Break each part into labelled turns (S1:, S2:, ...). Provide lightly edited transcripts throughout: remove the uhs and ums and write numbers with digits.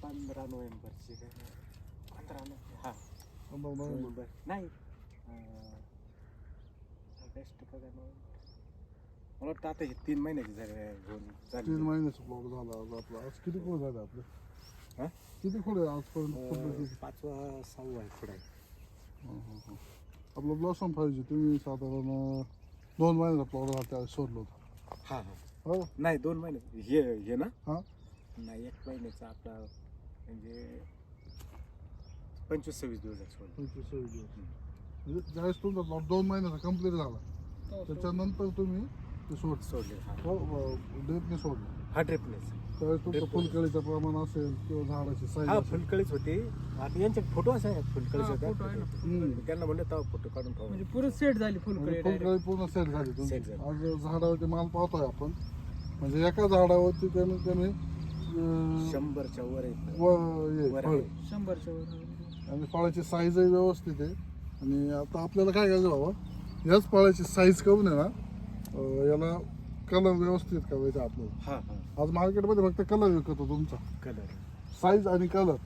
S1: 15 नोव्हेंबरची काय 15 हा
S2: 15 November.
S1: November नाही ऑगस्ट का नोव्हेंबर मला वाटतं आता हे 3 महिन्याची होऊन
S2: 3 महिन्याचा प्लॉट झाला आज आपला. आज किती खोड झाले आपले?
S1: हा?
S2: किती खोड आहे आजपर्यंत?
S1: 5वा 6वा आहे पुढे
S2: आपलं ब्लॉसम पाहिजे. तुम्ही साधारण 2 महिन्याचा प्लॉट हा त्यावेळेस सोडलं होतं.
S1: हा हा
S2: हो
S1: नाही 2 महिने हे ना
S2: हां
S1: नाही 1 महिन्याचा आपला म्हणजे 25-26 दिवस आहे
S2: 25-26 दिवस. म्हणजे ज्यावेळेस तुमचा प्लॉट 2 महिन्याचा कम्प्लीट झाला त्याच्यानंतर तुम्ही ते
S1: सोडले हा
S2: हो ड्रिपने सोडलं.
S1: हा ड्रिपनेस
S2: त्यावेळेस तुमचं फुलकळीचं प्रमाण असेल किंवा झाडाची
S1: हा
S2: साईज
S1: फुलकळीच होती. आता यांचे फोटो असे आहेत फुलकळीचे
S3: फोटो आहे ना.
S1: त्यांना म्हणलं तेव्हा फोटो काढून ठेवा
S3: म्हणजे पुरं सेट झाली फुलकळी direct.
S2: फुलकळी पूर्ण सेट झाली तुमची.
S1: Set झाली.
S2: आज झाडावरती माल पाहतोय आपण. म्हणजे एका झाडावरती कमीत कमी
S1: 100च्या वर आहेत वर
S2: फळ
S1: आहे.
S3: 100च्या वर.
S2: आणि फळाची साईजही व्यवस्थित आहे. आणि आता आपल्याला काय करायचं बाबा याच फळाची साईज करून आहे ना याला कलर व्यवस्थित करायचा आपल्याला.
S1: हा हा
S2: आज मार्केटमध्ये फक्त कलर विकतो तुमचा
S1: कलर
S2: साईज आणि कलर.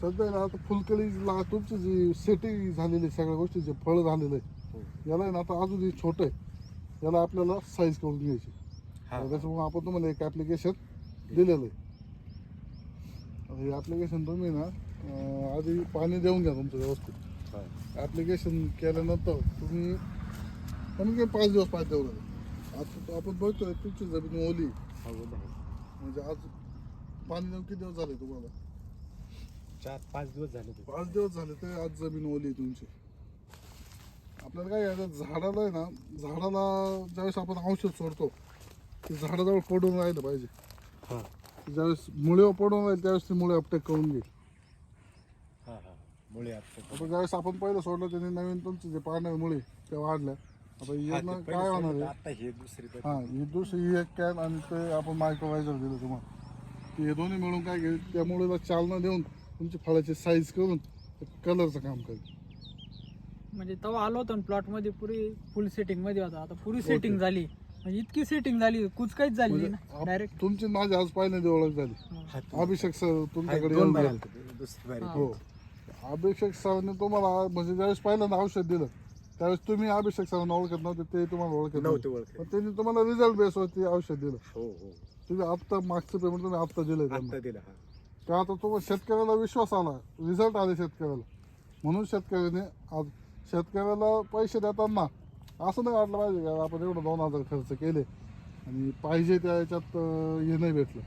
S2: सध्या ना आता फुलकळीला तुमची जी सेटिंग झालेली सगळ्या गोष्टी जे फळ झालेलं आहे याला आहे ना आता अजून छोटं आहे याला आपल्याला साईज करून घ्यायची. त्याच्यामुळे आपण तुम्हाला एक ॲप्लिकेशन दिलेलं आहे. हे ॲप्लिकेशन तुम्ही ना आधी पाणी देऊन घ्या तुमचं व्यवस्थित. ॲप्लिकेशन केल्यानंतर तुम्ही कमी कमी 5 दिवस पाणी देऊ लागेल. आता आपण बघतोय तुमची जमीन ओली म्हणजे आज पाणी देऊन किती दिवस झाले तुम्हाला?
S1: 4-5 दिवस झाले
S2: 5 दिवस झाले तर आज जमीन ओली आहे तुमची. आपल्याला काय आहे झाडाला आहे ना झाडाला ज्यावेळेस आपण औषध सोडतो ते झाडाजवळ पडून राहिलं पाहिजे.
S1: हा
S2: ज्यावेळेस मुळीवर पडून राहील त्यावेळेस ती मुळे अपटेक करून घेईल.
S1: हा हा मुळे आपलं
S2: आता ज्यावेळेस आपण पहिलं सोडलं त्याने नवीन तुमचे जे पाण्यावर मुळे त्या वाढल्या. आता यांना काय होणार आहे?
S1: आता हे दुसरी
S2: हां ही दुसरी ही एक कॅन आणि ते आपण मायक्रोवायझर दिलं तुम्हाला की हे दोन्ही मिळून काय घेईल त्या मुळेला चालना देऊन तुमची फळाची साईज करून कलरचं काम करेल.
S3: म्हणजे तेव्हा आलो होतो प्लॉट मध्ये पुरी फुल सेटिंग मध्ये होता. आता पुरी सेटिंग झाली म्हणजे इतकी सेटिंग झाली कुच काहीच झाली नाही ना डायरेक्ट.
S2: तुमची माझी आज पहिल्यांदा ओळख झाली. अभिषेक सर तुमच्याकडे येऊन गेले.
S1: दुसरी बारी
S2: हो अभिषेक सरांनी तुम्हाला म्हणजे ज्यावेळेस पहिल्यांदा औषध दिलं त्यावेळेस तुम्ही अभिषेक सरांना ओळखत नव्हते ते तुम्हाला ओळखत
S1: नव्हते
S2: नव्हते.
S1: ओळख
S2: पण त्यांनी तुम्हाला रिझल्ट बेसवरती औषध दिलं.
S1: हो हो
S2: तुम्ही आत्ता मागचं पेमेंट तुम्ही आत्ता दिलं त्यांना.
S1: आता दिला हा
S2: का आता तुम्हाला शेतकऱ्याला विश्वास आला रिझल्ट आले शेतकऱ्याला म्हणून शेतकऱ्याने आज शेतकऱ्याला पैसे देताना असं नाही वाटलं पाहिजे का आपण एवढं 2,000 खर्च केले आणि पाहिजे त्या याच्यात हे नाही भेटलं.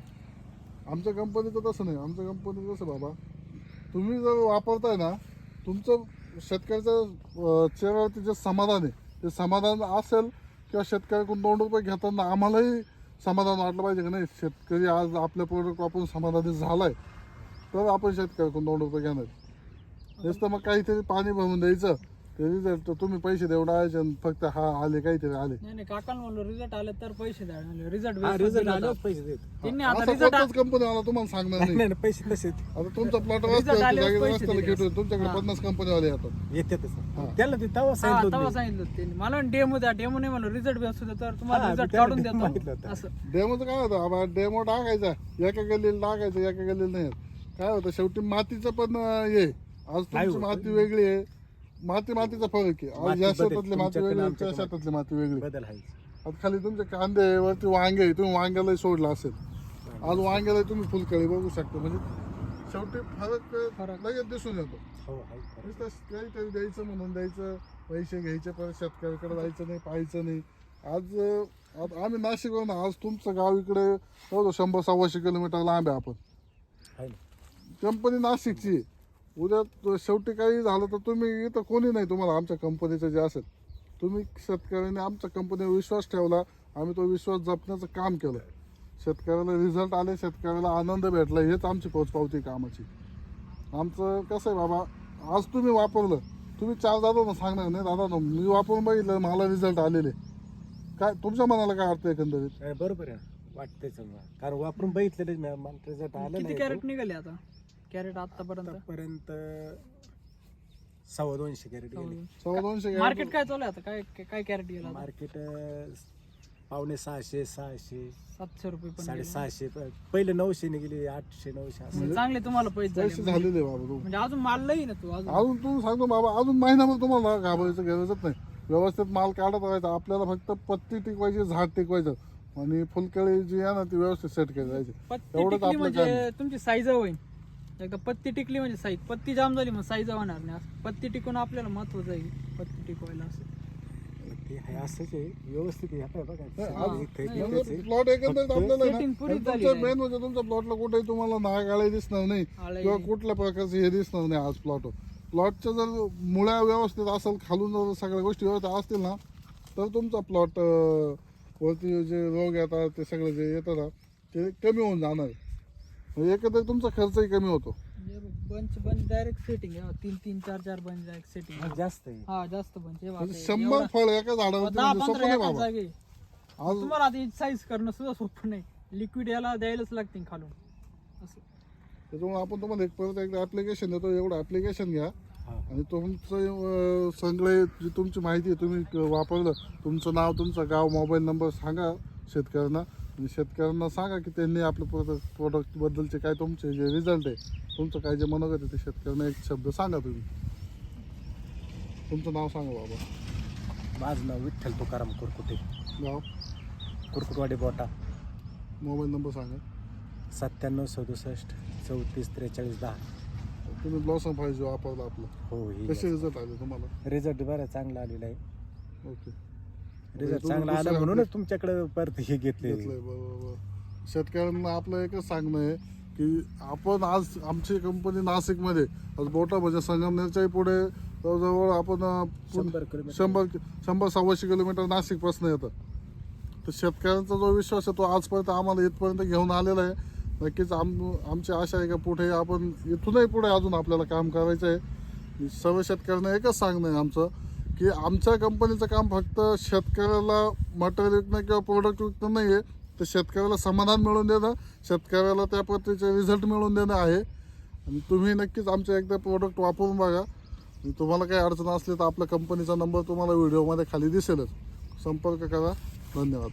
S2: आमच्या कंपनीचं तसं नाही. आमच्या कंपनीचं कसं बाबा तुम्ही जर वापरताय ना तुमचं शेतकऱ्याचं चेहऱ्यावरती जे समाधान आहे ते समाधान असेल किंवा शेतकऱ्याकडून 2 रुपये घेताना आम्हालाही समाधान वाटलं पाहिजे की नाही शेतकरी आज आपल्या प्रोडक्ट वापरून समाधानी झालाय तर आपण शेतकऱ्याकडून 2 रुपये घेणार. तेच तर मग काहीतरी पाणी भरून द्यायचं ते रिझल्ट तुम्ही पैसे देवडायचे आणि फक्त हा आले काहीतरी आले.
S3: नाही काकांना म्हणलो रिझल्ट आले तर पैसे द्या. रिझल्ट
S1: रिझल्ट आल्यावर पैसे देत
S3: त्यांनी आता
S2: असं
S3: रिझल्ट
S2: कोणत्याच कंपनीवाला तुम्हाला सांगणार नाही.
S1: नाही पैसे तसे
S2: आता तुमचा प्लॉट
S3: Result आल्यावर पैसे
S2: रस्त्याला
S3: दिले
S2: घेतो तुमच्याकडे 50 कंपनीवाले येतात.
S1: येतातच त्याला ते तेव्हा
S3: तेव्हा
S1: सांगितलं होतं.
S3: सांगितलं होतं त्यांनी मला डेमो द्या. डेमो नाही म्हणलं रिझल्ट व्यवस्थित तर तुम्हाला
S1: हा,
S3: रिझल्ट
S1: त्याला
S3: काढून
S1: demo मागितलं
S3: देतो
S1: होतं.
S3: असं.
S2: डेमोचं काय होतं आबा डेमो टाकायचा एका गल्लीला टाकायचं एका गल्लीला नाही. काय होतं शेवटी मातीचं पण हे आज
S1: नाही
S2: तुमची
S1: होत.
S2: माती वेगळी आहे मातीचा फरक आहे. आज
S1: माती
S2: या
S1: बदल.
S2: शेतातली माती
S1: तुमच्याकडे
S2: वेगळी त्या
S1: आमच्याकडे
S2: शेतातली माती वेगळी.
S1: बदल आहे
S2: आता खाली तुमचे कांदे वरती वांगे आहे, तुम्ही वांग्यालाही सोडला असेल आज वांग्याला तुम्ही फुलकळी बघू शकता. म्हणजे शेवटी फरक लगेच दिसून येतो.
S1: हो आहे खरं.
S2: नुसतं काहीतरी द्यायचं म्हणून द्यायचं पैसे घ्यायचे परत शेतकऱ्याकडे जायचं नाही पाहायचं नाही. आज आम्ही नाशिकवरून आज तुमचं गाव इकडे 100-125 किलोमीटर लांब आहे. आपण
S1: आहे ना.
S2: कंपनी नाशिकची आहे. उद्या शेवटी काही झालं तर तुम्ही इथं कोणी नाही तुम्हाला आमच्या कंपनीचं जे असेल तुम्ही शेतकऱ्यांनी आमच्या कंपनीवर विश्वास ठेवला आम्ही तो विश्वास जपण्याचं काम केलं. शेतकऱ्याला रिझल्ट आले शेतकऱ्याला आनंद भेटला हेच आमची पोचपावती कामाची. आमचं कसं आहे बाबा आज तुम्ही वापरलं तुम्ही 4 दादा सांगणार नाही दादा मी वापरून बघितलं मला रिझल्ट आलेले काय तुमच्या मनाला काय अर्थ एकंदरीत?
S1: बरोबर आहे वाटतंय समजा कारण वापरून बघितलेले रिझल्ट आले
S3: किती कॅरेट निघाले आता कॅरेट आतापर्यंत?
S1: आतापर्यंत 250 कॅरेट गेले.
S2: 250
S3: मार्केट काय चालू आहे आता काय काय कॅरेट गेला आता?
S1: मार्केट 650 600
S3: 700 रुपये पण गेले.
S1: 650 पहिले 900 ने गेली 800 900 असं.
S3: म्हणजे चांगले तुम्हाला पैसे
S2: पैसे
S3: झाले
S2: झालेले बाबा तू
S3: म्हणजे अजून माल नाही ना तू अजून
S2: अजून तू सांगतो बाबा अजून महिनाभर तुम्हाला घाबरायचं गरजच नाही. व्यवस्थित माल काढत राहायचा. आपल्याला फक्त पत्ती टिकवायची, झाड टिकवायचं आणि फुलकळी जी आहे ना ती व्यवस्थित सेट केली जायची.
S3: पत्ती
S2: एवढंच
S3: टिकली
S2: आपलं
S3: म्हणजे
S2: काम.
S3: तुमची साईज होईल. एकदा पत्ती टिकली म्हणजे साईज, पत्ती जाम झाली मग साईज होणार नाही. असं पत्ती टिकून आपल्याला महत्व जाईल पत्ती टिकवायला असं.
S1: ते आहे असंच आहे व्यवस्थित आहे. आता बघा
S2: नाही,
S1: सगळं इथं
S3: नाही,
S1: इथंच आहे.
S2: प्लॉट एकंदरीत आपल्याला आहे
S3: setting
S2: ना,
S3: पुरीच
S2: आणि
S3: झाली
S2: तुमचं
S3: आहे.
S2: मेन म्हणजे तुमच्या प्लॉटला कुठेही तुम्हाला नाग आळे दिसणार नाही
S3: आळी.
S2: किंवा कुठल्या प्रकारचे हे दिसणार नाही. आज प्लॉटच्या जर मुळ्या व्यवस्थित असेल, खालून जर सगळ्या गोष्टी व्यवस्थित असतील ना तर तुमचा प्लॉट वरती जे रोग येतात ते सगळे जे येतात ना ते कमी होऊन जाणार. म्हणजे एकंदरीत तुमचा खर्चही कमी होतो.
S3: बंच डायरेक्ट सेटिंग आहे. 3 4 बंच डायरेक्ट सेटिंग
S1: हा, जास्त आहे.
S3: हा जास्त बंच आहे
S2: म्हणजे
S3: बाकी.
S2: 100 फळ एका झाडावरती
S3: 10
S2: म्हणजे सोपं
S3: 15
S2: नाही
S3: एकाच
S2: बाबा.
S3: जागी.
S2: आज
S3: तुम्हाला आता साईज करणं सुद्धा सोपं नाही. लिक्विड याला द्यायलाच लागतील खालून असं.
S2: त्याच्यामुळे आपण तुम्हाला परत एकदा ऍप्लिकेशन देतो. एवढं ऍप्लिकेशन घ्या
S1: हा.
S2: आणि तुमचं सगळे जी तुमची माहिती आहे तुम्ही वापरलं, तुमचं नाव, तुमचं गाव, मोबाईल नंबर सांगा शेतकऱ्यांना आणि शेतकऱ्यांना सांगा की त्यांनी आपल्या प्रोडक्टबद्दलचे काय तुमचे जे रिझल्ट आहे, तुमचं काय जे मनोगत आहे ते शेतकऱ्यांना एक शब्द सांगा. तुम्ही तुमचं नाव सांगा बाबा.
S1: माझं नाव विठ्ठल तुकाराम कुरकुटे,
S2: गाव,
S1: कुरकुटवाडी बोटा,
S2: मोबाईल नंबर सांगा.
S1: 97 67 34 43 10.
S2: तुम्ही ब्लॉसम पाहिजे वापरलं आपलं,
S1: हो हे
S2: कसे रिझल्ट आले तुम्हाला?
S1: रिझल्ट बरं चांगला आलेला आहे.
S2: ओके,
S1: रिझल्ट
S2: तुम्ही
S1: चांगला आला
S2: दुसऱ्या
S1: म्हणूनच तुमच्याकडे परत हे घेतले.
S2: घेतलंय. बरोबर. शेतकऱ्यांना आपलं एकच सांगणं आहे की आपण आज आमची कंपनी नाशिकमध्ये आज बोटा म्हणजे संगमनेरच्याही पुढे जवळजवळ आपण
S1: 100 किलोमीटर
S2: 100-100-125 किलोमीटर नाशिकपासून येतं. तर शेतकऱ्यांचा जो विश्वास आहे तो आजपर्यंत आम्हाला इथपर्यंत घेऊन आलेला आहे. नक्कीच आमची आशा आहे का पुढे आपण इथूनही पुढे अजून आपल्याला काम करायचं आहे. सर्व शेतकऱ्यांना एकच सांगणं आहे आमचं की आमच्या कंपनीचं काम फक्त शेतकऱ्याला मटेरियल विकणं किंवा प्रोडक्ट विकणं नाही आहे, तर शेतकऱ्याला समाधान मिळवून देणं, शेतकऱ्याला त्या पद्धतीचे रिझल्ट मिळवून देणं आहे. आणि तुम्ही नक्कीच आमचे एकदा प्रोडक्ट वापरून बघा. आणि तुम्हाला काही अडचण असली तर आपल्या कंपनीचा नंबर तुम्हाला व्हिडिओमध्ये खाली दिसेलच. संपर्क करा. धन्यवाद.